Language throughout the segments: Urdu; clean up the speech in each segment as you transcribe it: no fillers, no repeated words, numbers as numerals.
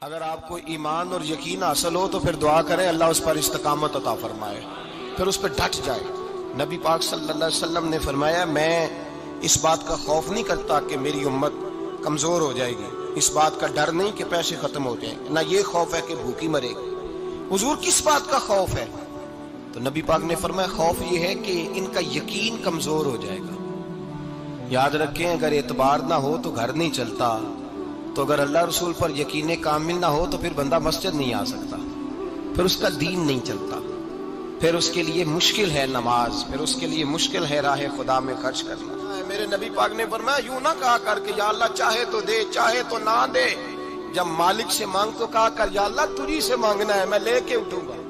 اگر آپ کو ایمان اور یقین حاصل ہو تو پھر دعا کریں اللہ اس پر استقامت عطا فرمائے، پھر اس پہ ڈٹ جائے۔ نبی پاک صلی اللہ علیہ وسلم نے فرمایا میں اس بات کا خوف نہیں کرتا کہ میری امت کمزور ہو جائے گی، اس بات کا ڈر نہیں کہ پیسے ختم ہو جائیں، نہ یہ خوف ہے کہ بھوکی مرے گی۔ حضور کس بات کا خوف ہے؟ تو نبی پاک نے فرمایا خوف یہ ہے کہ ان کا یقین کمزور ہو جائے گا۔ یاد رکھیں اگر اعتبار نہ ہو تو گھر نہیں چلتا، تو اگر اللہ رسول پر یقین کامل نہ ہو تو پھر بندہ مسجد نہیں آ سکتا، پھر اس کا دین نہیں چلتا، پھر اس کے لیے مشکل ہے نماز، پھر اس کے لیے مشکل ہے راہ خدا میں خرچ کرنا۔ میرے نبی پاک نے فرمایا یوں نہ کہا کر کے یا اللہ چاہے تو دے چاہے تو نہ دے، جب مالک سے مانگ تو کہا کر یا اللہ تجھی سے مانگنا ہے، میں لے کے اٹھوں گا،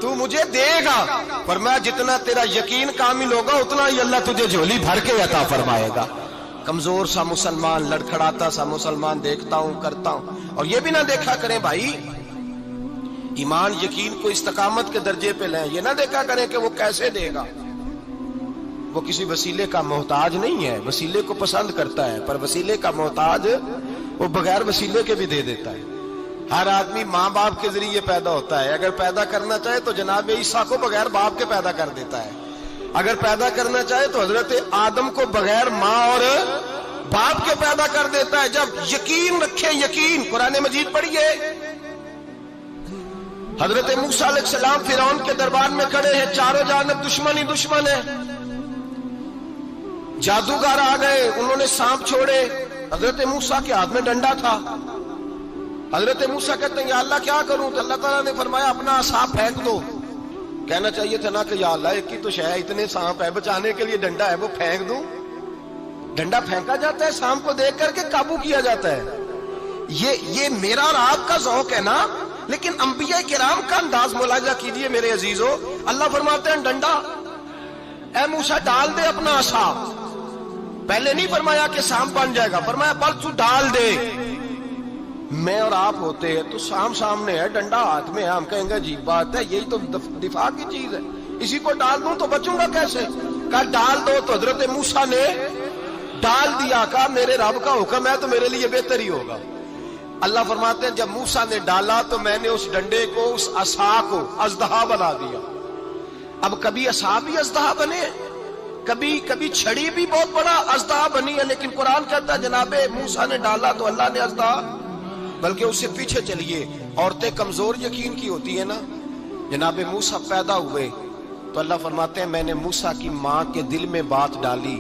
تو مجھے دے گا۔ فرمایا جتنا تیرا یقین کامل ہوگا اتنا ہی اللہ تجھے جھولی بھر کے عطا فرمائے گا۔ کمزور سا مسلمان، لڑکھڑاتا سا مسلمان دیکھتا ہوں کرتا ہوں، اور یہ بھی نہ دیکھا کریں بھائی ایمان یقین کو استقامت کے درجے پہ لیں، یہ نہ دیکھا کریں کہ وہ کیسے دے گا، وہ کسی وسیلے کا محتاج نہیں ہے، وسیلے کو پسند کرتا ہے، پر وسیلے کا محتاج وہ بغیر وسیلے کے بھی دے دیتا ہے۔ ہر آدمی ماں باپ کے ذریعے پیدا ہوتا ہے، اگر پیدا کرنا چاہے تو جناب عیسیٰ کو بغیر باپ کے پیدا کر دیتا ہے، اگر پیدا کرنا چاہے تو حضرت آدم کو بغیر ماں اور باپ کے پیدا کر دیتا ہے۔ جب یقین رکھیں، یقین قرآن مجید پڑھیے، حضرت موسیٰ علیہ السلام فرعون کے دربار میں کھڑے ہیں، چاروں جانب دشمن ہی دشمن ہے، جادوگر آ گئے، انہوں نے سانپ چھوڑے، حضرت موسیٰ کے ہاتھ میں ڈنڈا تھا، حضرت موسیٰ کہتے ہیں یا اللہ کیا کروں؟ تو اللہ تعالیٰ نے فرمایا اپنا عصا پھینک دو۔ کہنا چاہیے تھا نا کہ یا اللہ ایک ہی تو شے ہے، اتنے سانپ ہے، بچانے کے لیے ڈنڈا ہے وہ پھینک دوں؟ ڈنڈا پھینکا جاتا ہے، سانپ کو دیکھ کر کے قابو کیا جاتا ہے۔ یہ میرا اور آپ کا ذوق ہے نا، لیکن انبیاء کرام کا انداز ملاحظہ کیجئے میرے عزیزو۔ اللہ فرماتے ہیں ڈنڈا اے موسیٰ ڈال دے اپنا عصا، پہلے نہیں فرمایا کہ سانپ بن جائے گا، فرمایا بل تو ڈال دے۔ میں اور آپ ہوتے ہیں تو سام سامنے ہے، ڈنڈا ہاتھ میں ہے، ہم کہیں گے عجیب بات ہے، یہی تو دفاع کی چیز ہے، اسی کو ڈال دوں تو بچوں گا کیسے؟ کہا ڈال دو، تو حضرت موسیٰ نے ڈال دیا، کہا میرے رب کا حکم ہے تو میرے لیے بہتر ہی ہوگا۔ اللہ فرماتے ہیں جب موسیٰ نے ڈالا تو میں نے اس ڈنڈے کو، اس عصا کو اژدہا بنا دیا۔ اب کبھی عصا بھی اژدہا بنے، کبھی چھڑی بھی بہت بڑا اژدہا بنی ہے، لیکن قرآن کہتا ہے جناب موسیٰ نے ڈالا تو اللہ نے اژدہا، بلکہ اس سے پیچھے چلیے، عورتیں کمزور یقین کی ہوتی ہیں نا، جناب موسیٰ پیدا ہوئے تو اللہ فرماتے ہیں میں نے موسیٰ کی ماں کے دل میں بات ڈالی،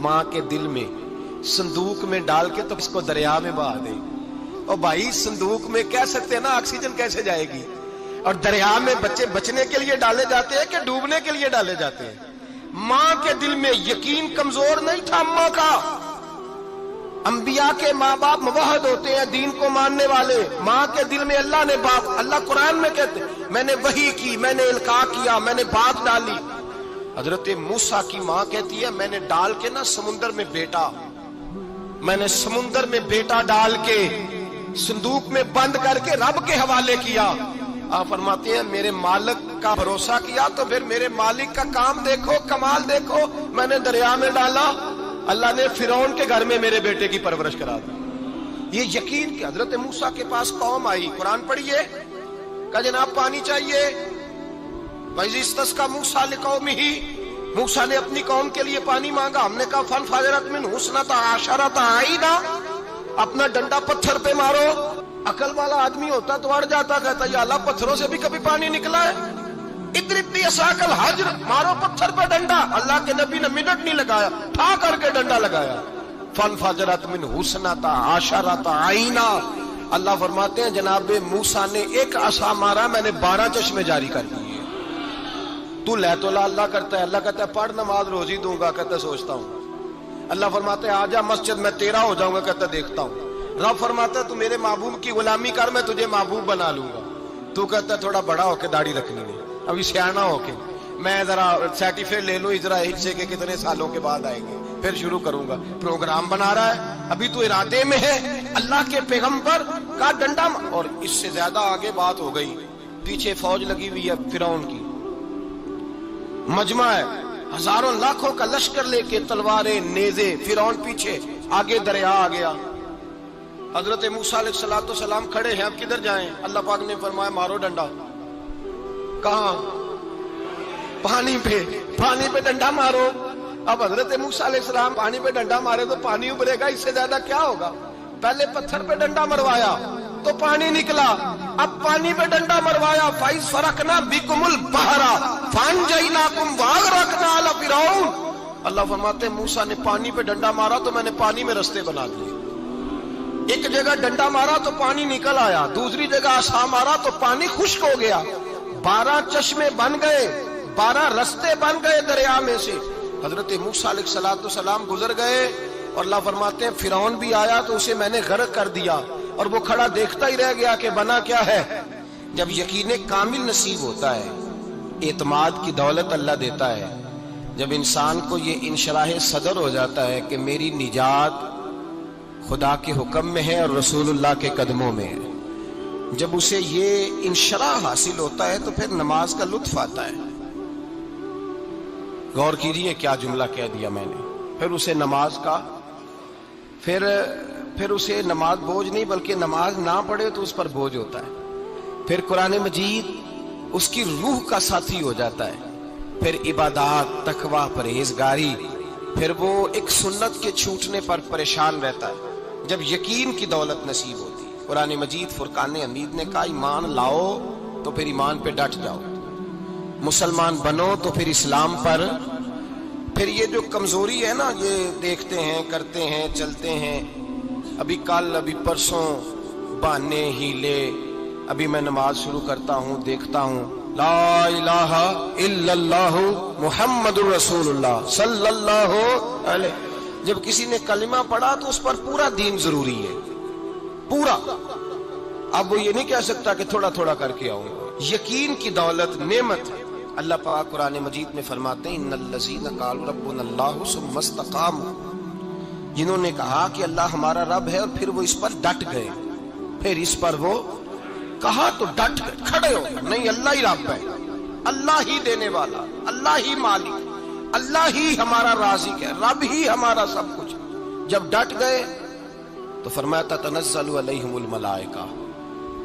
ماں کے دل میں صندوق میں ڈال کے تو اس کو دریا میں بہا دے۔ اور بھائی صندوق میں کہہ سکتے ہیں نا آکسیجن کیسے جائے گی، اور دریا میں بچے بچنے کے لیے ڈالے جاتے ہیں کہ ڈوبنے کے لیے ڈالے جاتے ہیں؟ ماں کے دل میں یقین کمزور نہیں تھا اماں کا۔ انبیاء کے ماں باپ موحد ہوتے ہیں، دین کو ماننے والے، ماں کے دل میں اللہ نے بات، اللہ قرآن میں کہتے ہیں میں نے وحی کی، میں نے القاء کیا، میں نے بات ڈالی۔ حضرت موسیٰ کی ماں کہتی ہے میں نے ڈال کے نا سمندر میں بیٹا، میں نے سمندر میں بیٹا ڈال کے صندوق میں بند کر کے رب کے حوالے کیا۔ آپ فرماتے ہیں میرے مالک کا بھروسہ کیا تو پھر میرے مالک کا کام دیکھو، کمال دیکھو، میں نے دریا میں ڈالا، اللہ نے فرعون کے گھر میں میرے بیٹے کی پرورش کرا دی۔ یہ یقین کہ حضرت موسیٰ کے پاس قوم آئی، قرآن پڑھیے، کہا جناب پانی چاہیے، وَإِذِ اسْتَسْقَىٰ مُوسَىٰ لِقَوْمِهِ، موسیٰ نے اپنی قوم کے لیے پانی مانگا، ہم نے کہا فَانْفَجَرَتْ مِنْهُ اثْنَتَا عَشَرَةَ عَيْنًا، اپنا ڈنڈا پتھر پہ مارو۔ عقل والا آدمی ہوتا تو اڑ جاتا، کہتا یا اللہ پتھروں سے بھی کبھی پانی نکلا ہے؟ اضرب بعصاک الحجر، مارو پتھر پہ ڈنڈا۔ اللہ کے نبی نے منٹ نہیں لگایا، ٹھا کر کے ڈنڈا لگایا، فانفجرت منہ اثنتا عشرۃ عینا۔ اللہ فرماتے ہیں جناب موسیٰ نے ایک عصا مارا، میں نے 12 چشمے جاری کر دیے۔ تو لے تو لا اللہ کرتا ہے، اللہ کہتا ہے پڑھ نماز روزی دوں گا، کہتا ہے سوچتا ہوں۔ اللہ فرماتے ہیں آجا مسجد میں تیرا ہو جاؤں گا، کہتا ہے دیکھتا ہوں۔ رب فرماتا ہے تو میرے محبوب کی غلامی کر، میں تجھے محبوب بنا لوں گا۔ تو کہتا ہے تھوڑا بڑا ہو کے داڑھی رکھنی نہیں، ابھی سیانا ہو کے میں ذرا سرٹیفکیٹ لے لوں اجرا حصے کے کتنے سالوں کے بعد آئیں گے، پھر شروع کروں گا۔ پروگرام بنا رہا ہے، ابھی تو ارادے میں ہے۔ اللہ کے پیغمبر کا ڈنڈا، اور اس سے زیادہ آگے بات ہو گئی، پیچھے فوج لگی ہوئی ہے فرعون کی، مجمع ہے، ہزاروں لاکھوں کا لشکر لے کے، تلواریں نیزے، فرعون پیچھے، آگے دریا آ گیا۔ حضرت موسیٰ علیہ السلام کھڑے ہیں، اب کدھر جائیں؟ اللہ پاک نے فرمایا مارو ڈنڈا۔ کہاں؟ پانی پہ ڈنڈا مارو۔ اب حضرت موسیٰ علیہ السلام پانی پہ ڈنڈا مارے تو پانی ابھرے گا، اس سے زیادہ کیا ہوگا؟ پہلے پتھر پہ ڈنڈا مروایا تو پانی نکلا، اب پانی پہ ڈنڈا مروایا، فَإِذْ فَرَقْنَا بِكُمُ الْبَحْرَ فَأَنْجَيْنَاكُمْ وَأَغْرَقْنَا آلَ فِرْعَوْنَ۔ اللہ فرماتے ہیں موسیٰ نے پانی پہ ڈنڈا مارا تو میں نے پانی میں رستے بنا دیے۔ ایک جگہ ڈنڈا مارا تو پانی نکل آیا، دوسری جگہ عصا مارا تو پانی خشک ہو گیا، 12 چشمے بن گئے، 12 رستے بن گئے دریا میں سے۔ حضرت موسیٰ علیہ السلام گزر گئے اور اللہ فرماتے ہیں فرعون بھی آیا تو اسے میں نے غرق کر دیا، اور وہ کھڑا دیکھتا ہی رہ گیا کہ بنا کیا ہے۔ جب یقین کامل نصیب ہوتا ہے، اعتماد کی دولت اللہ دیتا ہے، جب انسان کو یہ انشراح صدر ہو جاتا ہے کہ میری نجات خدا کے حکم میں ہے اور رسول اللہ کے قدموں میں ہے، جب اسے یہ انشراح حاصل ہوتا ہے تو پھر نماز کا لطف آتا ہے۔ غور کیجئے کیا جملہ کہہ دیا میں نے۔ پھر اسے نماز کا پھر اسے نماز بوجھ نہیں، بلکہ نماز نہ پڑھے تو اس پر بوجھ ہوتا ہے۔ پھر قرآن مجید اس کی روح کا ساتھی ہو جاتا ہے، پھر عبادات، تقوی، پرہیزگاری، پھر وہ ایک سنت کے چھوٹنے پر پریشان رہتا ہے جب یقین کی دولت نصیب ہوتی ہے۔ قرآن مجید فرقان حمید نے کہا ایمان لاؤ تو پھر ایمان پہ ڈٹ جاؤ، مسلمان بنو تو پھر اسلام پر۔ پھر یہ جو کمزوری ہے نا، یہ دیکھتے ہیں، کرتے ہیں، چلتے ہیں، ابھی کل، ابھی پرسوں، بہانے، ہیلے، ابھی میں نماز شروع کرتا ہوں، دیکھتا ہوں لا الہ الا اللہ محمد الرسول اللہ صلی اللہ علیہ۔ جب کسی نے کلمہ پڑھا تو اس پر پورا دین ضروری ہے، پورا۔ اب وہ یہ نہیں کہہ سکتا کہ تھوڑا تھوڑا کر کے آؤں گا۔ یقین کی دولت نعمت ہے۔ اللہ پاک قرآن مجید میں فرماتے ہیں ان الذین قالوا ربنا اللہ ثم استقاموا، جنہوں نے کہا کہ اللہ ہمارا رب ہے اور پھر وہ اس پر ڈٹ گئے، پھر اس پر وہ کہا تو ڈٹ گئے، کھڑے ہو گئے، نہیں اللہ ہی رب ہے، اللہ ہی دینے والا، اللہ ہی مالک، اللہ ہی ہمارا رازق ہے، رب ہی ہمارا سب کچھ۔ جب ڈٹ گئے تو فرمایا تتنزل علیہم الملائکہ،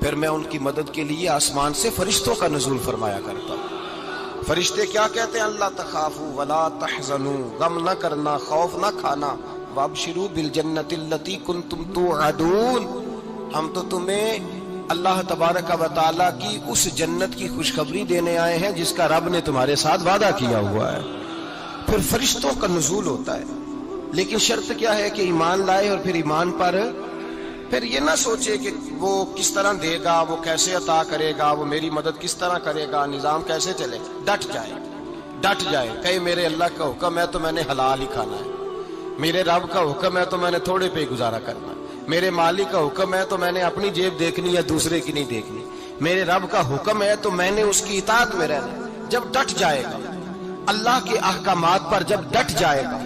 پھر میں ان کی مدد کے لیے آسمان سے فرشتوں کا نزول فرمایا کرتا ہوں۔ فرشتے کیا کہتے ہیں؟ اللہ تخافوا ولا تحزنوا، غم نہ کرنا، خوف نہ کھانا، وابشروا بالجنۃ التی کنتم توعدون، ہم تو تمہیں اللہ تبارک و تعالیٰ کی اس جنت کی خوشخبری دینے آئے ہیں جس کا رب نے تمہارے ساتھ وعدہ کیا ہوا ہے۔ پھر فرشتوں کا نزول ہوتا ہے، لیکن شرط کیا ہے کہ ایمان لائے، اور پھر ایمان پر پھر یہ نہ سوچے کہ وہ کس طرح دے گا، وہ کیسے عطا کرے گا، وہ میری مدد کس طرح کرے گا، نظام کیسے چلے۔ ڈٹ جائے، کہے میرے اللہ کا حکم ہے تو میں نے حلال ہی کھانا ہے، میرے رب کا حکم ہے تو میں نے تھوڑے پہ گزارا کرنا ہے، میرے مالک کا حکم ہے تو میں نے اپنی جیب دیکھنی ہے، دوسرے کی نہیں دیکھنی، میرے رب کا حکم ہے تو میں نے اس کی اطاعت میں رہنا۔ جب ڈٹ جائے گا اللہ کے احکامات پر، جب ڈٹ جائے گا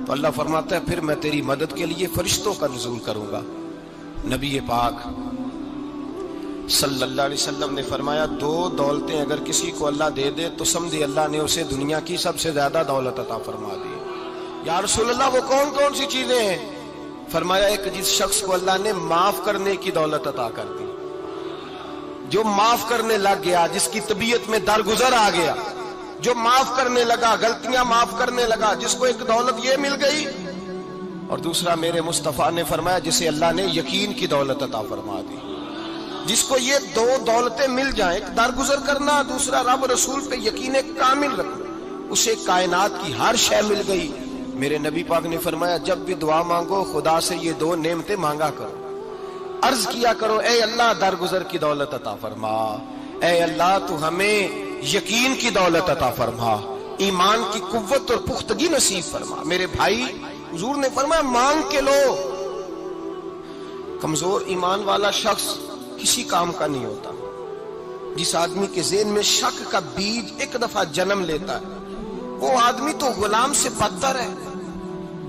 تو اللہ فرماتا ہے پھر میں تیری مدد کے لیے فرشتوں کا نزول کروں گا۔ نبی پاک صلی اللہ علیہ وسلم نے فرمایا 2 دولتیں اگر کسی کو اللہ دے دے تو سمجھے اللہ نے اسے دنیا کی سب سے زیادہ دولت عطا فرما دی۔ یا رسول اللہ وہ کون کون سی چیزیں ہیں؟ فرمایا ایک جس شخص کو اللہ نے معاف کرنے کی دولت عطا کر دی، جو معاف کرنے لگ گیا، جس کی طبیعت میں درگزر آ گیا، جو معاف کرنے لگا، غلطیاں معاف کرنے لگا، جس کو ایک دولت یہ مل گئی۔ اور دوسرا میرے مصطفیٰ نے فرمایا جسے اللہ نے یقین کی دولت عطا فرما دی۔ جس کو یہ 2 دولتیں مل جائیں، ایک درگزر کرنا، دوسرا رب رسول پہ یقین کامل رکھنا، اسے کائنات کی ہر شے مل گئی۔ میرے نبی پاک نے فرمایا جب بھی دعا مانگو خدا سے یہ 2 نعمتیں مانگا کرو، عرض کیا کرو اے اللہ درگزر کی دولت عطا فرما، اے اللہ تو ہمیں یقین کی دولت عطا فرما، ایمان کی قوت اور پختگی نصیب فرما۔ میرے بھائی حضور نے فرمایا مانگ کے لو۔ کمزور ایمان والا شخص کسی کام کا نہیں ہوتا۔ جس آدمی کے ذہن میں شک کا بیج ایک دفعہ جنم لیتا ہے وہ آدمی تو غلام سے بدتر ہے۔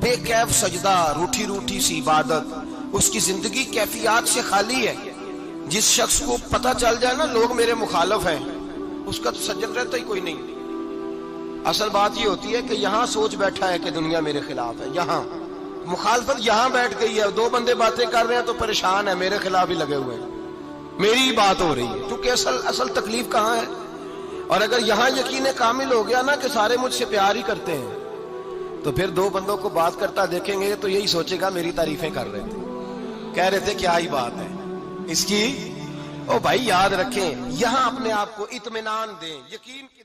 بے کیف سجدہ، روٹھی روٹھی سی عبادت، اس کی زندگی کیفیات سے خالی ہے۔ جس شخص کو پتہ چل جائے نا لوگ میرے مخالف ہیں، اس کا تو سجد رہتا ہی کوئی نہیں۔ اصل بات یہ ہوتی ہے کہ یہاں سوچ بیٹھا ہے کہ دنیا میرے خلاف ہے، یہاں مخالفت یہاں بیٹھ گئی ہے، دو بندے باتیں کر رہے ہیں تو پریشان ہے، میرے خلاف ہی لگے ہوئے ہیں، میری ہی بات ہو رہی ہے، کیونکہ اصل تکلیف کہاں ہے؟ اور اگر یہاں یقین کامل ہو گیا نا کہ سارے مجھ سے پیار ہی کرتے ہیں، تو پھر دو بندوں کو بات کرتا دیکھیں گے تو یہی سوچے گا میری تعریفیں کر رہے تھے، کہہ رہے تھے کیا ہی بات ہے اس کی۔ او بھائی یاد رکھیں، یہاں اپنے آپ کو اطمینان دیں، یقین کی